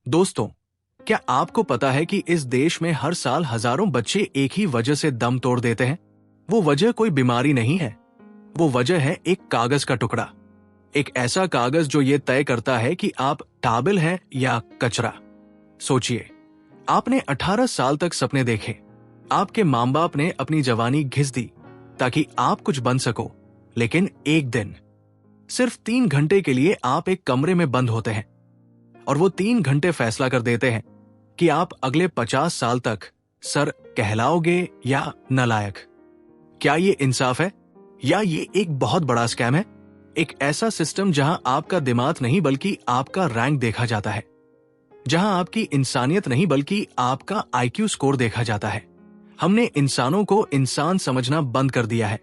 दोस्तों, क्या आपको पता है कि इस देश में हर साल हजारों बच्चे एक ही वजह से दम तोड़ देते हैं? वो वजह कोई बीमारी नहीं है। वो वजह है एक कागज का टुकड़ा। एक ऐसा कागज जो ये तय करता है कि आप काबिल हैं या कचरा। सोचिए, आपने 18 साल तक सपने देखे। आपके माँ बाप ने अपनी जवानी घिस दी ताकि आप कुछ बन सको। लेकिन एक दिन, सिर्फ 3 घंटे के लिए आप एक कमरे में बंद होते हैं और वो 3 घंटे फैसला कर देते हैं कि आप अगले 50 साल तक सर कहलाओगे या नालायक। क्या ये इंसाफ है या ये एक बहुत बड़ा स्कैम है? एक ऐसा सिस्टम जहां आपका दिमाग नहीं बल्कि आपका रैंक देखा जाता है, जहां आपकी इंसानियत नहीं बल्कि आपका आईक्यू स्कोर देखा जाता है। हमने इंसानों को इंसान समझना बंद कर दिया है।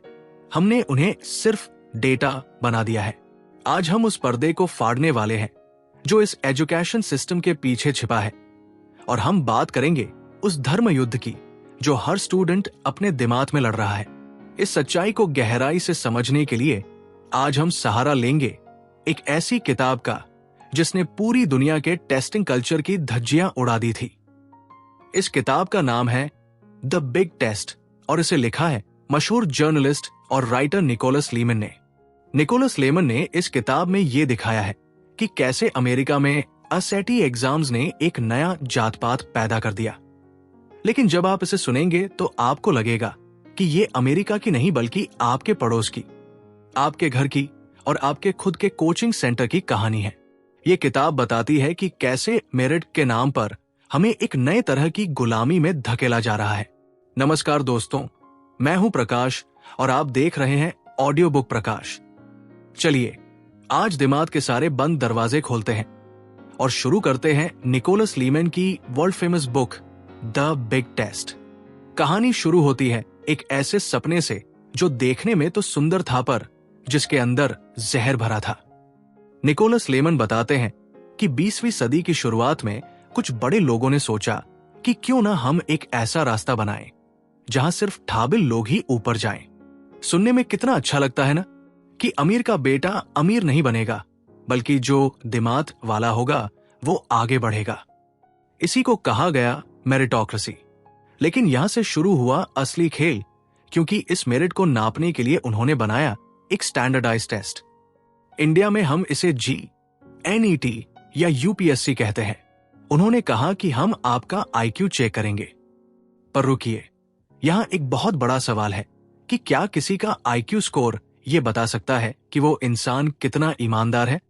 हमने उन्हें सिर्फ डेटा बना दिया है। आज हम उस पर्दे को फाड़ने वाले हैं जो इस एजुकेशन सिस्टम के पीछे छिपा है, और हम बात करेंगे उस धर्म युद्ध की जो हर स्टूडेंट अपने दिमाग में लड़ रहा है। इस सच्चाई को गहराई से समझने के लिए आज हम सहारा लेंगे एक ऐसी किताब का जिसने पूरी दुनिया के टेस्टिंग कल्चर की धज्जियां उड़ा दी थी। इस किताब का नाम है द बिग टेस्ट और इसे लिखा है मशहूर जर्नलिस्ट और राइटर निकोलस लीमन ने। निकोलस लेमन ने इस किताब में ये दिखाया है कि कैसे अमेरिका में एसएटी एग्जाम्स ने एक नया जात पात पैदा कर दिया। लेकिन जब आप इसे सुनेंगे तो आपको लगेगा कि ये अमेरिका की नहीं बल्कि आपके पड़ोस की, आपके घर की और आपके खुद के कोचिंग सेंटर की कहानी है। ये किताब बताती है कि कैसे मेरिट के नाम पर हमें एक नए तरह की गुलामी में धकेला जा रहा है। नमस्कार दोस्तों, मैं हूं प्रकाश और आप देख रहे हैं ऑडियो बुक प्रकाश। चलिए आज दिमाग के सारे बंद दरवाजे खोलते हैं और शुरू करते हैं निकोलस लीमन की world famous book the big test. कहानी शुरू होती है एक ऐसे सपने से जो देखने में तो सुंदर था पर जिसके अंदर जहर भरा था। निकोलस लेमन बताते हैं कि 20वीं सदी की शुरुआत में कुछ बड़े लोगों ने सोचा कि क्यों ना हम एक ऐसा रास्ता बनाएं जहां सिर्फ ठाबिल लोग ही ऊपर जाएं। सुनने में कितना अच्छा लगता है ना, कि अमीर का बेटा अमीर नहीं बनेगा बल्कि जो दिमाग वाला होगा वो आगे बढ़ेगा। इसी को कहा गया मेरिटोक्रेसी। लेकिन यहां से शुरू हुआ असली खेल, क्योंकि इस मेरिट को नापने के लिए उन्होंने बनाया एक स्टैंडर्डाइज्ड टेस्ट। इंडिया में हम इसे NET या UPSC कहते हैं। उन्होंने कहा कि हम आपका IQ चेक करेंगे। पर रुकिए, यहां एक बहुत बड़ा सवाल है कि क्या किसी का IQ स्कोर ये बता सकता है कि वो इंसान कितना ईमानदार है?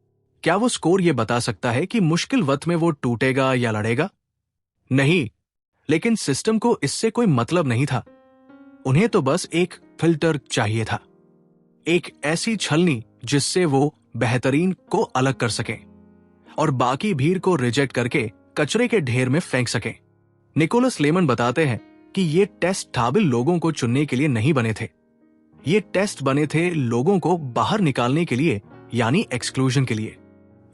क्या वो स्कोर ये बता सकता है कि मुश्किल वक्त में वो टूटेगा या लड़ेगा? नहीं, लेकिन सिस्टम को इससे कोई मतलब नहीं था। उन्हें तो बस एक फिल्टर चाहिए था, एक ऐसी छलनी जिससे वो बेहतरीन को अलग कर सकें और बाकी भीड़ को रिजेक्ट करके कचरे के ढेर में फेंक सकें। निकोलस लेमन बताते हैं कि ये टेस्ट ठाबिल लोगों को चुनने के लिए नहीं बने थे। ये टेस्ट बने थे लोगों को बाहर निकालने के लिए, यानी एक्सक्लूजन के लिए।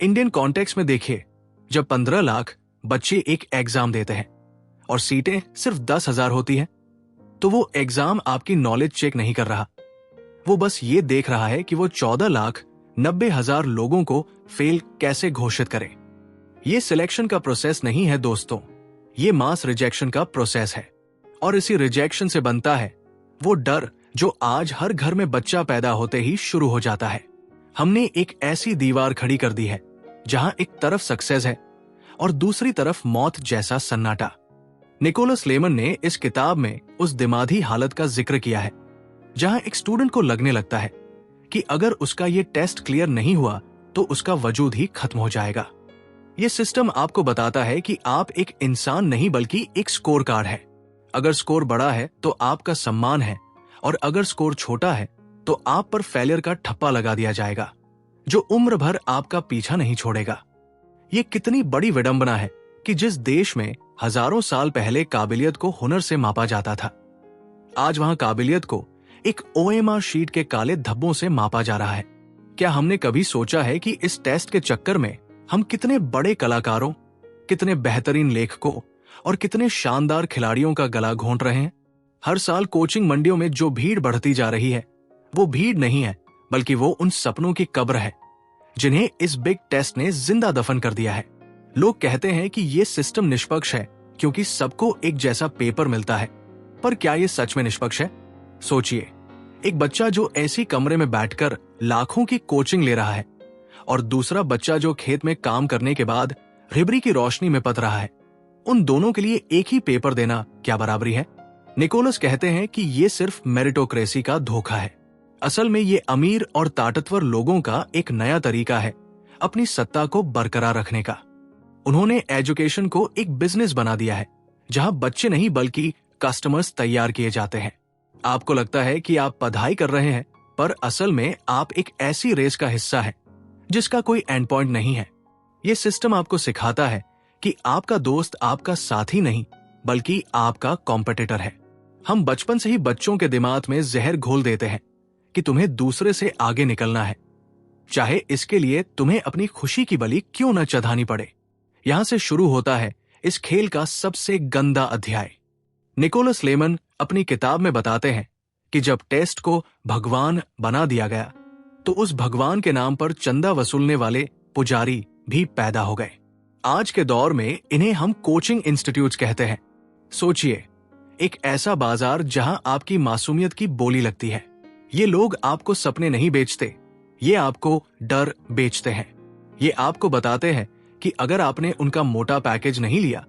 इंडियन कॉन्टेक्स्ट में देखिए, जब 15 लाख बच्चे एक एग्जाम देते हैं और सीटें सिर्फ 10,000 होती हैं, तो वो एग्जाम आपकी नॉलेज चेक नहीं कर रहा। वो बस ये देख रहा है कि वो 14,90,000 लोगों को फेल कैसे घोषित करे। ये सिलेक्शन का प्रोसेस नहीं है दोस्तों, ये मास रिजेक्शन का प्रोसेस है। और इसी रिजेक्शन से बनता है वो डर जो आज हर घर में बच्चा पैदा होते ही शुरू हो जाता है। हमने एक ऐसी दीवार खड़ी कर दी है जहां एक तरफ सक्सेस है और दूसरी तरफ मौत जैसा सन्नाटा। निकोलस लेमन ने इस किताब में उस दिमागी हालत का जिक्र किया है जहां एक स्टूडेंट को लगने लगता है कि अगर उसका ये टेस्ट क्लियर नहीं हुआ तो उसका वजूद ही खत्म हो जाएगा। ये सिस्टम आपको बताता है कि आप एक इंसान नहीं बल्कि एक स्कोर कार्ड है। अगर स्कोर बड़ा है तो आपका सम्मान है, और अगर स्कोर छोटा है तो आप पर फेलियर का ठप्पा लगा दिया जाएगा जो उम्र भर आपका पीछा नहीं छोड़ेगा। ये कितनी बड़ी विडंबना है कि जिस देश में हजारों साल पहले काबिलियत को हुनर से मापा जाता था, आज वहां काबिलियत को एक OMR शीट के काले धब्बों से मापा जा रहा है। क्या हमने कभी सोचा है कि इस टेस्ट के चक्कर में हम कितने बड़े कलाकारों, कितने बेहतरीन लेखकों और कितने शानदार खिलाड़ियों का गला घोंट रहे हैं? हर साल कोचिंग मंडियों में जो भीड़ बढ़ती जा रही है वो भीड़ नहीं है बल्कि वो उन सपनों की कब्र है जिन्हें इस बिग टेस्ट ने जिंदा दफन कर दिया है। लोग कहते हैं कि ये सिस्टम निष्पक्ष है क्योंकि सबको एक जैसा पेपर मिलता है, पर क्या ये सच में निष्पक्ष है? सोचिए, एक बच्चा जो ऐसी कमरे में बैठकर लाखों की कोचिंग ले रहा है और दूसरा बच्चा जो खेत में काम करने के बाद रिबरी की रोशनी में पत रहा है, उन दोनों के लिए एक ही पेपर देना क्या बराबरी है? निकोलस कहते हैं कि ये सिर्फ मेरिटोक्रेसी का धोखा है। असल में ये अमीर और ताकतवर लोगों का एक नया तरीका है अपनी सत्ता को बरकरार रखने का। उन्होंने एजुकेशन को एक बिजनेस बना दिया है जहां बच्चे नहीं बल्कि कस्टमर्स तैयार किए जाते हैं। आपको लगता है कि आप पढ़ाई कर रहे हैं, पर असल में आप एक ऐसी रेस का हिस्सा हैं जिसका कोई एंड पॉइंट नहीं है। ये सिस्टम आपको सिखाता है कि आपका दोस्त आपका साथी नहीं बल्कि आपका कॉम्पिटिटर है। हम बचपन से ही बच्चों के दिमाग में जहर घोल देते हैं कि तुम्हें दूसरे से आगे निकलना है, चाहे इसके लिए तुम्हें अपनी खुशी की बलि क्यों न चढ़ानी पड़े। यहां से शुरू होता है इस खेल का सबसे गंदा अध्याय। निकोलस लेमन अपनी किताब में बताते हैं कि जब टेस्ट को भगवान बना दिया गया तो उस भगवान के नाम पर चंदा वसूलने वाले पुजारी भी पैदा हो गए। आज के दौर में इन्हें हम कोचिंग इंस्टीट्यूट्स कहते हैं। सोचिए, एक ऐसा बाजार जहां आपकी मासूमियत की बोली लगती है। ये लोग आपको सपने नहीं बेचते, ये आपको डर बेचते हैं। ये आपको बताते हैं कि अगर आपने उनका मोटा पैकेज नहीं लिया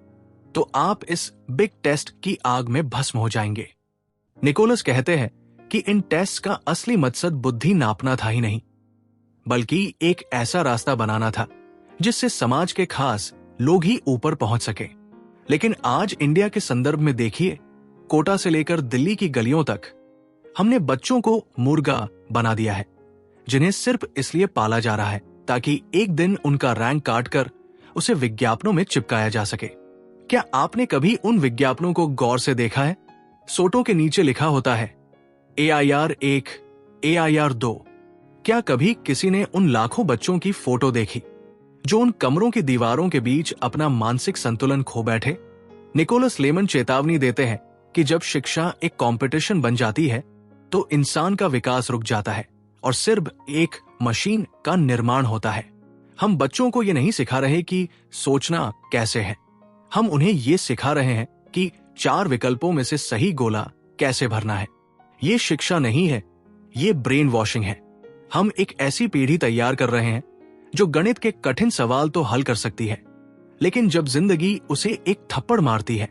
तो आप इस बिग टेस्ट की आग में भस्म हो जाएंगे। निकोलस कहते हैं कि इन टेस्ट का असली मकसद बुद्धि नापना था ही नहीं, बल्कि एक ऐसा रास्ता बनाना था जिससे समाज के खास लोग ही ऊपर पहुंच सके। लेकिन आज इंडिया के संदर्भ में देखिए, कोटा से लेकर दिल्ली की गलियों तक हमने बच्चों को मुर्गा बना दिया है, जिन्हें सिर्फ इसलिए पाला जा रहा है ताकि एक दिन उनका रैंक काट कर उसे विज्ञापनों में चिपकाया जा सके। क्या आपने कभी उन विज्ञापनों को गौर से देखा है? सोटों के नीचे लिखा होता है AIR 1, AIR 2। क्या कभी किसी ने उन लाखों बच्चों की फोटो देखी जो उन कमरों की दीवारों के बीच अपना मानसिक संतुलन खो बैठे? निकोलस लेमन चेतावनी देते हैं कि जब शिक्षा एक कंपटीशन बन जाती है तो इंसान का विकास रुक जाता है और सिर्फ एक मशीन का निर्माण होता है। हम बच्चों को ये नहीं सिखा रहे कि सोचना कैसे है, हम उन्हें ये सिखा रहे हैं कि 4 विकल्पों में से सही गोला कैसे भरना है। ये शिक्षा नहीं है, ये ब्रेन वॉशिंग है। हम एक ऐसी पीढ़ी तैयार कर रहे हैं जो गणित के कठिन सवाल तो हल कर सकती है, लेकिन जब जिंदगी उसे एक थप्पड़ मारती है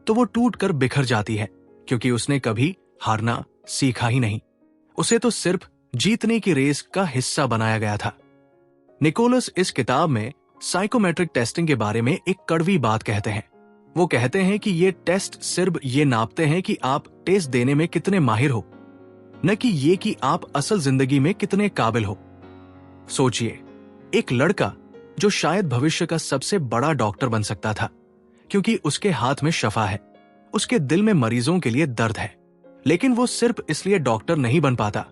तो वो टूट कर बिखर जाती है, क्योंकि उसने कभी हारना सीखा ही नहीं। उसे तो सिर्फ जीतने की रेस का हिस्सा बनाया गया था। निकोलस इस किताब में साइकोमेट्रिक टेस्टिंग के बारे में एक कड़वी बात कहते हैं। वो कहते हैं कि ये टेस्ट सिर्फ ये नापते हैं कि आप टेस्ट देने में कितने माहिर हो, न कि ये कि आप असल जिंदगी में कितने काबिल हो। सोचिए, एक लड़का जो शायद भविष्य का सबसे बड़ा डॉक्टर बन सकता था क्योंकि उसके हाथ में शफा है, उसके दिल में मरीजों के लिए दर्द है, लेकिन वो सिर्फ इसलिए डॉक्टर नहीं बन पाता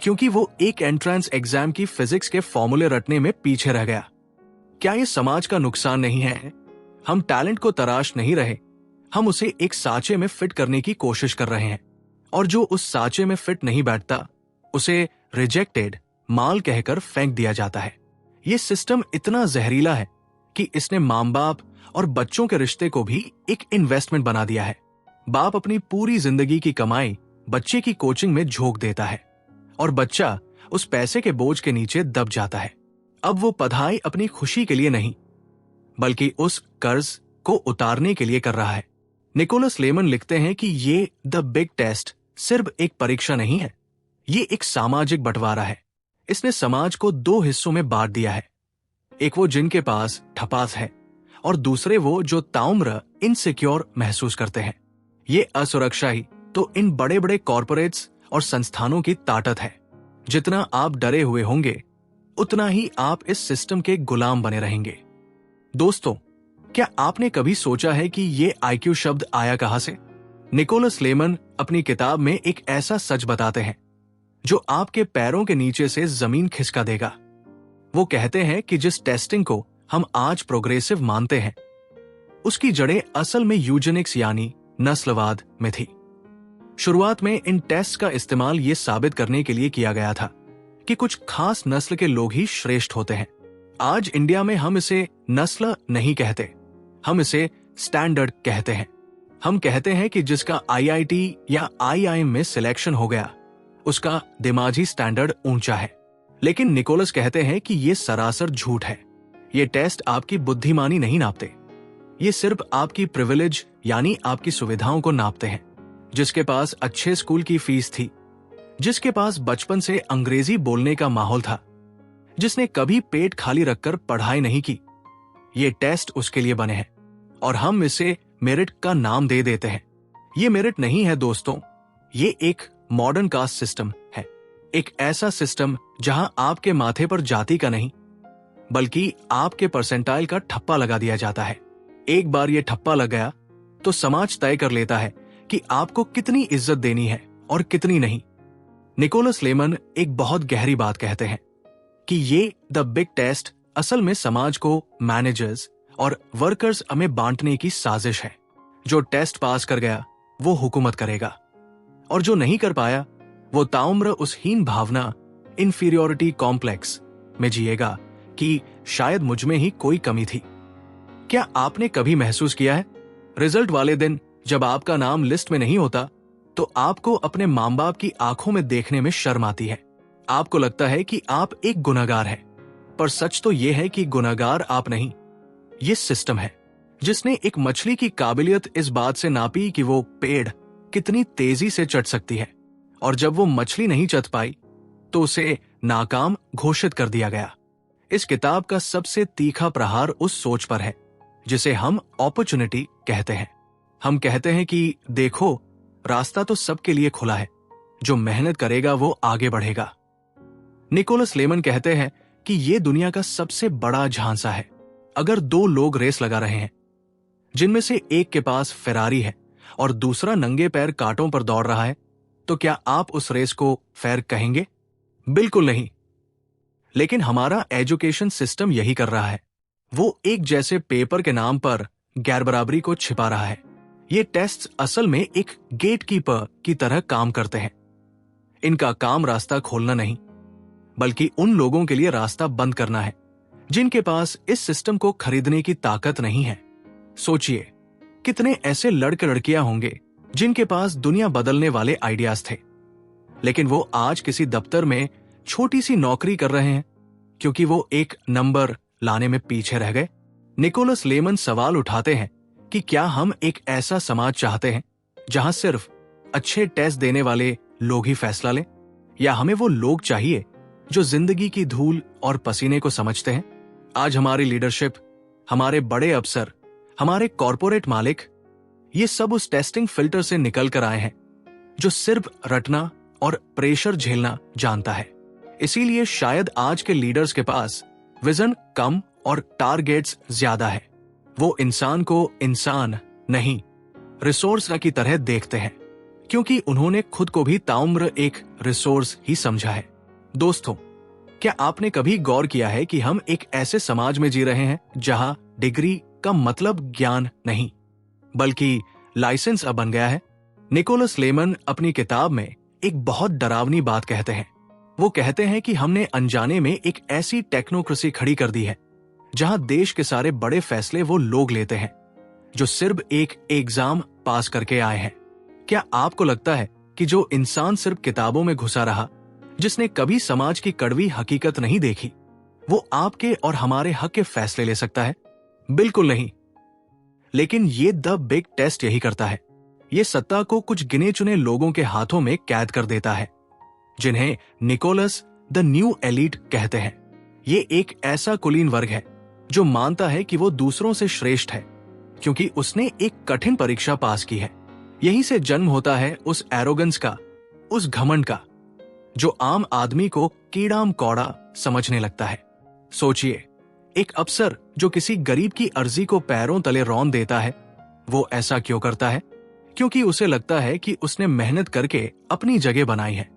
क्योंकि वो एक एंट्रेंस एग्जाम की फिजिक्स के फॉर्मूले रटने में पीछे रह गया। क्या ये समाज का नुकसान नहीं है? हम टैलेंट को तराश नहीं रहे, हम उसे एक सांचे में फिट करने की कोशिश कर रहे हैं, और जो उस सांचे में फिट नहीं बैठता उसे रिजेक्टेड माल कहकर फेंक दिया जाता है। ये सिस्टम इतना जहरीला है कि इसने मां बाप और बच्चों के रिश्ते को भी एक इन्वेस्टमेंट बना दिया है। बाप अपनी पूरी जिंदगी की कमाई बच्चे की कोचिंग में झोंक देता है और बच्चा उस पैसे के बोझ के नीचे दब जाता है। अब वो पढ़ाई अपनी खुशी के लिए नहीं बल्कि उस कर्ज को उतारने के लिए कर रहा है। निकोलस लेमन लिखते हैं कि ये द बिग टेस्ट सिर्फ एक परीक्षा नहीं है, ये एक सामाजिक बंटवारा है। इसने समाज को 2 हिस्सों में बांट दिया है, एक वो जिनके पास ठपास है और दूसरे वो जो ताउम्र इनसिक्योर महसूस करते हैं। ये असुरक्षा ही तो इन बड़े बड़े कॉर्पोरेट्स और संस्थानों की ताकत है। जितना आप डरे हुए होंगे उतना ही आप इस सिस्टम के गुलाम बने रहेंगे। दोस्तों, क्या आपने कभी सोचा है कि ये IQ शब्द आया कहां से? निकोलस लेमन अपनी किताब में एक ऐसा सच बताते हैं जो आपके पैरों के नीचे से जमीन खिसका देगा। वो कहते हैं कि जिस टेस्टिंग को हम आज प्रोग्रेसिव मानते हैं उसकी जड़ें असल में यूजेनिक्स यानी नस्लवाद में थी। शुरुआत में इन टेस्ट का इस्तेमाल ये साबित करने के लिए किया गया था कि कुछ खास नस्ल के लोग ही श्रेष्ठ होते हैं, आज इंडिया में हम इसे नस्ल नहीं कहते, हम इसे स्टैंडर्ड कहते हैं। हम कहते हैं कि जिसका आईआईटी या आईआईएम में सिलेक्शन हो गया उसका दिमागी स्टैंडर्ड ऊंचा है। लेकिन निकोलस कहते हैं कि यह सरासर झूठ है। ये टेस्ट आपकी बुद्धिमानी नहीं नापते, ये सिर्फ आपकी प्रिविलेज यानी आपकी सुविधाओं को नापते हैं। जिसके पास अच्छे स्कूल की फीस थी, जिसके पास बचपन से अंग्रेजी बोलने का माहौल था, जिसने कभी पेट खाली रखकर पढ़ाई नहीं की, ये टेस्ट उसके लिए बने हैं और हम इसे मेरिट का नाम दे देते हैं। ये मेरिट नहीं है दोस्तों, ये एक मॉडर्न कास्ट सिस्टम है। एक ऐसा सिस्टम जहां आपके माथे पर जाति का नहीं बल्कि आपके परसेंटाइल का ठप्पा लगा दिया जाता है। एक बार ये ठप्पा लग गया तो समाज तय कर लेता है कि आपको कितनी इज्जत देनी है और कितनी नहीं। निकोलस लेमन एक बहुत गहरी बात कहते हैं कि ये द बिग टेस्ट असल में समाज को मैनेजर्स और वर्कर्स में बांटने की साजिश है। जो टेस्ट पास कर गया वो हुकूमत करेगा और जो नहीं कर पाया वो ताउम्र उस हीन भावना, इंफीरियोरिटी कॉम्प्लेक्स में जिएगा कि शायद मुझ में ही कोई कमी थी। क्या आपने कभी महसूस किया है रिजल्ट वाले दिन जब आपका नाम लिस्ट में नहीं होता तो आपको अपने मां बाप की आंखों में देखने में शर्म आती है? आपको लगता है कि आप एक गुनहगार हैं, पर सच तो यह है कि गुनहगार आप नहीं, ये सिस्टम है जिसने एक मछली की काबिलियत इस बात से नापी कि वो पेड़ कितनी तेजी से चढ़ सकती है, और जब वो मछली नहीं चढ़ पाई तो उसे नाकाम घोषित कर दिया गया। इस किताब का सबसे तीखा प्रहार उस सोच पर है जिसे हम अपॉर्चुनिटी कहते हैं। हम कहते हैं कि देखो, रास्ता तो सबके लिए खुला है, जो मेहनत करेगा वो आगे बढ़ेगा। निकोलस लेमन कहते हैं कि ये दुनिया का सबसे बड़ा झांसा है। अगर दो लोग रेस लगा रहे हैं जिनमें से एक के पास फेरारी है और दूसरा नंगे पैर कांटों पर दौड़ रहा है, तो क्या आप उस रेस को फेयर कहेंगे? बिल्कुल नहीं। लेकिन हमारा एजुकेशन सिस्टम यही कर रहा है। वो एक जैसे पेपर के नाम पर गैरबराबरी को छिपा रहा है। ये टेस्ट असल में एक गेटकीपर की तरह काम करते हैं। इनका काम रास्ता खोलना नहीं बल्कि उन लोगों के लिए रास्ता बंद करना है जिनके पास इस सिस्टम को खरीदने की ताकत नहीं है। सोचिए, कितने ऐसे लड़के लड़कियां होंगे जिनके पास दुनिया बदलने वाले आइडियाज थे, लेकिन वो आज किसी दफ्तर में छोटी सी नौकरी कर रहे हैं क्योंकि वो एक नंबर लाने में पीछे रह गए। निकोलस लेमन सवाल उठाते हैं कि क्या हम एक ऐसा समाज चाहते हैं जहां सिर्फ अच्छे टेस्ट देने वाले लोग ही फैसला लें, या हमें वो लोग चाहिए जो जिंदगी की धूल और पसीने को समझते हैं? आज हमारी लीडरशिप, हमारे बड़े अफसर, हमारे कॉरपोरेट मालिक, ये सब उस टेस्टिंग फिल्टर से निकल कर आए हैं जो सिर्फ रटना और प्रेशर झेलना जानता है। इसीलिए शायद आज के लीडर्स के पास विजन कम और टारगेट्स ज्यादा है। वो इंसान को इंसान नहीं, रिसोर्स की तरह देखते हैं क्योंकि उन्होंने खुद को भी ताउम्र एक रिसोर्स ही समझा है। दोस्तों, क्या आपने कभी गौर किया है कि हम एक ऐसे समाज में जी रहे हैं जहां डिग्री का मतलब ज्ञान नहीं बल्कि लाइसेंस बन गया है? निकोलस लेमन अपनी किताब में एक बहुत डरावनी बात कहते हैं। वो कहते हैं कि हमने अनजाने में एक ऐसी टेक्नोक्रेसी खड़ी कर दी है जहां देश के सारे बड़े फैसले वो लोग लेते हैं जो सिर्फ एक एग्जाम पास करके आए हैं। क्या आपको लगता है कि जो इंसान सिर्फ किताबों में घुसा रहा, जिसने कभी समाज की कड़वी हकीकत नहीं देखी, वो आपके और हमारे हक के फैसले ले सकता है? बिल्कुल नहीं। लेकिन ये द बिग टेस्ट यही करता है। ये सत्ता को कुछ गिने चुने लोगों के हाथों में कैद कर देता है जिन्हें निकोलस द न्यू एलीट कहते हैं। ये एक ऐसा कुलीन वर्ग है जो मानता है कि वो दूसरों से श्रेष्ठ है क्योंकि उसने एक कठिन परीक्षा पास की है। यहीं से जन्म होता है उस एरोगेंस का, उस घमंड का, जो आम आदमी को कीड़ाम कौड़ा समझने लगता है। सोचिए, एक अफसर जो किसी गरीब की अर्जी को पैरों तले रौंद देता है, वो ऐसा क्यों करता है? क्योंकि उसे लगता है कि उसने मेहनत करके अपनी जगह बनाई है,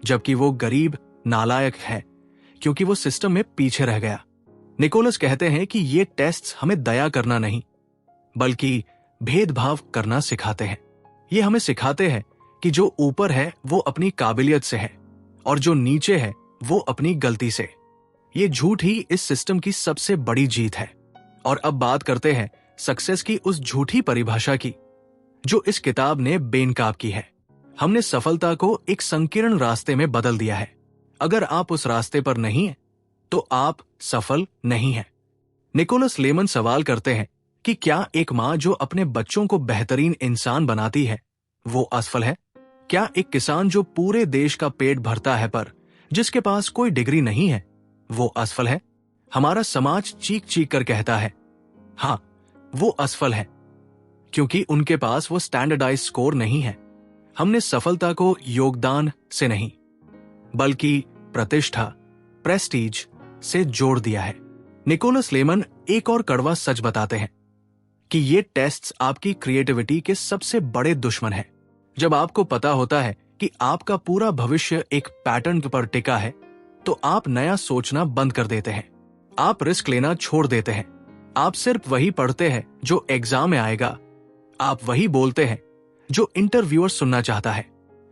जबकि वो गरीब नालायक है क्योंकि वो सिस्टम में पीछे रह गया। निकोलस कहते हैं कि ये टेस्ट्स हमें दया करना नहीं बल्कि भेदभाव करना सिखाते हैं। ये हमें सिखाते हैं कि जो ऊपर है वो अपनी काबिलियत से है और जो नीचे है वो अपनी गलती से। ये झूठ ही इस सिस्टम की सबसे बड़ी जीत है। और अब बात करते हैं सक्सेस की उस झूठी परिभाषा की जो इस किताब ने बेनकाब की है। हमने सफलता को एक संकीर्ण रास्ते में बदल दिया है। अगर आप उस रास्ते पर नहीं हैं, तो आप सफल नहीं हैं। निकोलस लेमन सवाल करते हैं कि क्या एक मां जो अपने बच्चों को बेहतरीन इंसान बनाती है वो असफल है? क्या एक किसान जो पूरे देश का पेट भरता है पर जिसके पास कोई डिग्री नहीं है वो असफल है? हमारा समाज चीख चीख कर कहता है हाँ, वो असफल है क्योंकि उनके पास वो स्टैंडर्डाइज स्कोर नहीं है। हमने सफलता को योगदान से नहीं बल्कि प्रतिष्ठा, प्रेस्टीज से जोड़ दिया है। निकोलस लेमन एक और कड़वा सच बताते हैं कि ये टेस्ट्स आपकी क्रिएटिविटी के सबसे बड़े दुश्मन हैं। जब आपको पता होता है कि आपका पूरा भविष्य एक पैटर्न पर टिका है, तो आप नया सोचना बंद कर देते हैं। आप रिस्क लेना छोड़ देते हैं। आप सिर्फ वही पढ़ते हैं जो एग्जाम में आएगा। आप वही बोलते हैं जो इंटरव्यूअर सुनना चाहता है।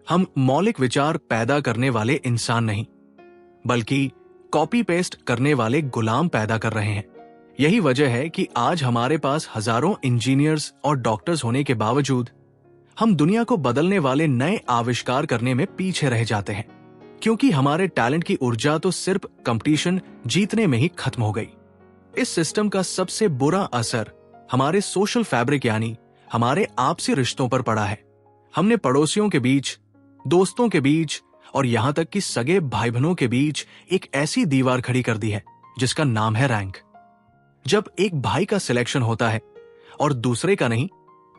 हम मौलिक विचार पैदा करने वाले इंसान नहीं, बल्कि कॉपी पेस्ट करने वाले गुलाम पैदा कर रहे हैं। यही वजह है कि आज हमारे पास हजारों इंजीनियर्स और डॉक्टर्स होने के बावजूद हम दुनिया को बदलने वाले नए आविष्कार करने में पीछे रह जाते हैं, क्योंकि हमारे टैलेंट की ऊर्जा तो सिर्फ कंपटीशन जीतने में ही खत्म हो गई। इस सिस्टम का सबसे बुरा असर हमारे सोशल फैब्रिक यानी हमारे आपसी रिश्तों पर पड़ा है। हमने पड़ोसियों के बीच, दोस्तों के बीच और यहां तक कि सगे भाई बहनों के बीच एक ऐसी दीवार खड़ी कर दी है जिसका नाम है रैंक। जब एक भाई का सिलेक्शन होता है और दूसरे का नहीं,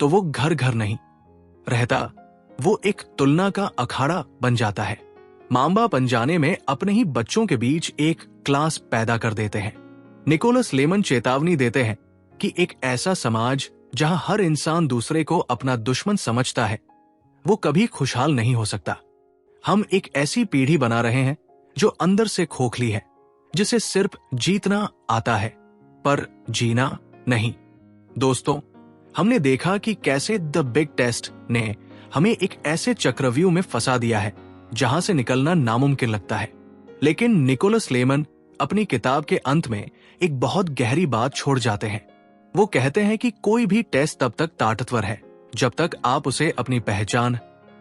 तो वो घर घर नहीं रहता, वो एक तुलना का अखाड़ा बन जाता है। मां बाप अनजाने में अपने ही बच्चों के बीच एक क्लास पैदा कर देते हैं। निकोलस लेमन चेतावनी देते हैं कि एक ऐसा समाज जहां हर इंसान दूसरे को अपना दुश्मन समझता है, वो कभी खुशहाल नहीं हो सकता। हम एक ऐसी पीढ़ी बना रहे हैं जो अंदर से खोखली है, जिसे सिर्फ जीतना आता है पर जीना नहीं। दोस्तों, हमने देखा कि कैसे द बिग टेस्ट ने हमें एक ऐसे चक्रव्यूह में फंसा दिया है जहां से निकलना नामुमकिन लगता है। लेकिन निकोलस लेमन अपनी किताब के अंत में एक बहुत गहरी बात छोड़ जाते हैं। वो कहते हैं कि कोई भी टेस्ट तब तक ताकतवर है जब तक आप उसे अपनी पहचान,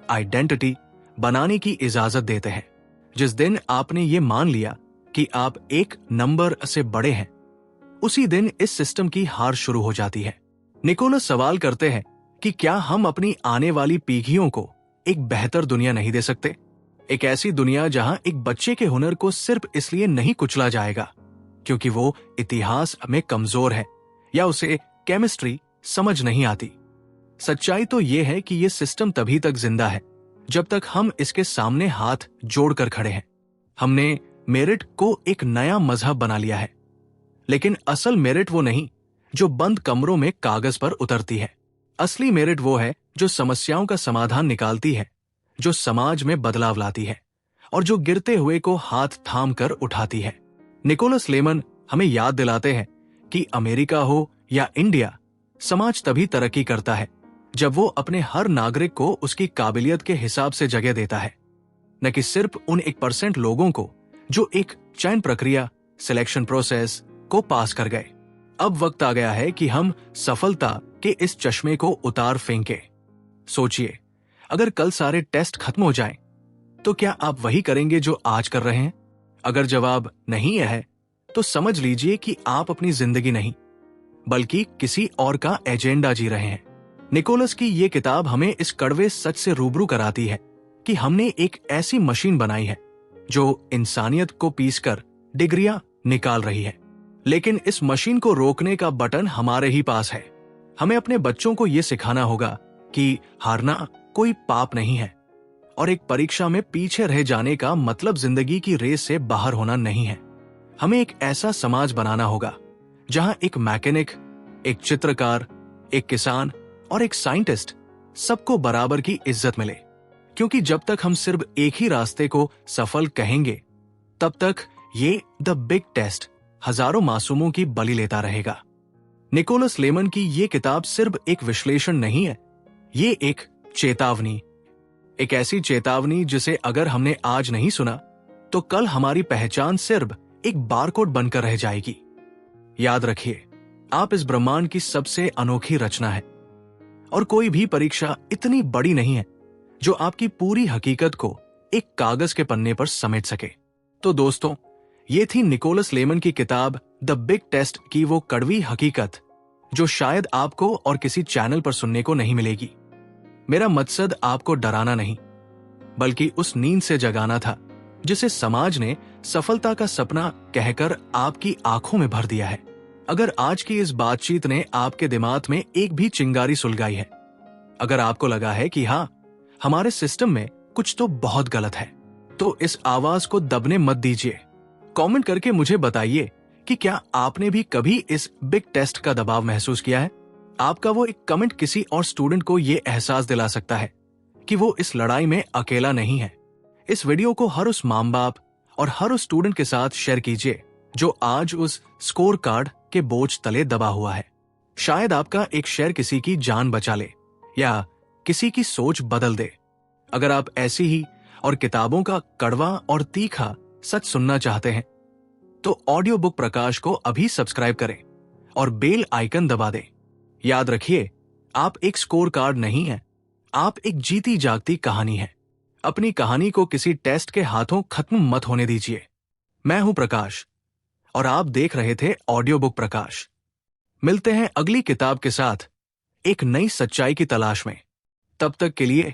आइडेंटिटी बनाने की इजाजत देते हैं। जिस दिन आपने ये मान लिया कि आप एक नंबर से बड़े हैं, उसी दिन इस सिस्टम की हार शुरू हो जाती है। निकोलस सवाल करते हैं कि क्या हम अपनी आने वाली पीढ़ियों को एक बेहतर दुनिया नहीं दे सकते? एक ऐसी दुनिया जहां एक बच्चे के हुनर को सिर्फ इसलिए नहीं कुचला जाएगा क्योंकि वो इतिहास में कमजोर है या उसे केमिस्ट्री समझ नहीं आती। सच्चाई तो यह है कि यह सिस्टम तभी तक जिंदा है जब तक हम इसके सामने हाथ जोड़कर खड़े हैं। हमने मेरिट को एक नया मजहब बना लिया है, लेकिन असल मेरिट वो नहीं जो बंद कमरों में कागज पर उतरती है। असली मेरिट वो है जो समस्याओं का समाधान निकालती है, जो समाज में बदलाव लाती है और जो गिरते हुए को हाथ थाम कर उठाती है। निकोलस लेमन हमें याद दिलाते हैं कि अमेरिका हो या इंडिया, समाज तभी तरक्की करता है जब वो अपने हर नागरिक को उसकी काबिलियत के हिसाब से जगह देता है, न कि सिर्फ उन 1% लोगों को जो एक चयन प्रक्रिया, सिलेक्शन प्रोसेस को पास कर गए। अब वक्त आ गया है कि हम सफलता के इस चश्मे को उतार फेंके। सोचिए, अगर कल सारे टेस्ट खत्म हो जाएं, तो क्या आप वही करेंगे जो आज कर रहे हैं? अगर जवाब नहीं है, तो समझ लीजिए कि आप अपनी जिंदगी नहीं, बल्कि किसी और का एजेंडा जी रहे हैं। निकोलस की ये किताब हमें इस कड़वे सच से रूबरू कराती है कि हमने एक ऐसी मशीन बनाई है जो इंसानियत को पीसकर डिग्रियां निकाल रही है, लेकिन इस मशीन को रोकने का बटन हमारे ही पास है। हमें अपने बच्चों को यह सिखाना होगा कि हारना कोई पाप नहीं है और एक परीक्षा में पीछे रह जाने का मतलब जिंदगी की रेस से बाहर होना नहीं है। हमें एक ऐसा समाज बनाना होगा जहां एक मैकेनिक, एक चित्रकार, एक किसान और एक साइंटिस्ट सबको बराबर की इज्जत मिले, क्योंकि जब तक हम सिर्फ एक ही रास्ते को सफल कहेंगे, तब तक ये द बिग टेस्ट हजारों मासूमों की बलि लेता रहेगा। निकोलस लेमन की ये किताब सिर्फ एक विश्लेषण नहीं है, ये एक चेतावनी, एक ऐसी चेतावनी जिसे अगर हमने आज नहीं सुना, तो कल हमारी पहचान सिर्फ एक बारकोड बनकर रह जाएगी। याद रखिए, आप इस ब्रह्मांड की सबसे अनोखी रचना है और कोई भी परीक्षा इतनी बड़ी नहीं है जो आपकी पूरी हकीकत को एक कागज के पन्ने पर समेट सके। तो दोस्तों, ये थी निकोलस लेमन की किताब द बिग टेस्ट की वो कड़वी हकीकत जो शायद आपको और किसी चैनल पर सुनने को नहीं मिलेगी। मेरा मकसद आपको डराना नहीं, बल्कि उस नींद से जगाना था जिसे समाज ने सफलता का सपना कहकर आपकी आंखों में भर दिया है। अगर आज की इस बातचीत ने आपके दिमाग में एक भी चिंगारी सुलगाई है, अगर आपको लगा है कि हाँ, हमारे सिस्टम में कुछ तो बहुत गलत है, तो इस आवाज को दबने मत दीजिए। कमेंट करके मुझे बताइए कि क्या आपने भी कभी इस बिग टेस्ट का दबाव महसूस किया है। आपका वो एक कमेंट किसी और स्टूडेंट को ये एहसास दिला सकता है कि वो इस लड़ाई में अकेला नहीं है। इस वीडियो को हर उस माँ बाप और हर उस स्टूडेंट के साथ शेयर कीजिए जो आज उस स्कोर कार्ड के बोझ तले दबा हुआ है। शायद आपका एक शेयर किसी की जान बचा ले या किसी की सोच बदल दे। अगर आप ऐसी ही और किताबों का कड़वा और तीखा सच सुनना चाहते हैं तो ऑडियो बुक प्रकाश को अभी सब्सक्राइब करें और बेल आइकन दबा दें। याद रखिए, आप एक स्कोर कार्ड नहीं हैं, आप एक जीती जागती कहानी है। अपनी कहानी को किसी टेस्ट के हाथों खत्म मत होने दीजिए। मैं हूं प्रकाश और आप देख रहे थे ऑडियो बुक प्रकाश। मिलते हैं अगली किताब के साथ एक नई सच्चाई की तलाश में। तब तक के लिए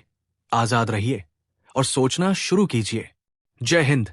आजाद रहिए और सोचना शुरू कीजिए। जय हिंद।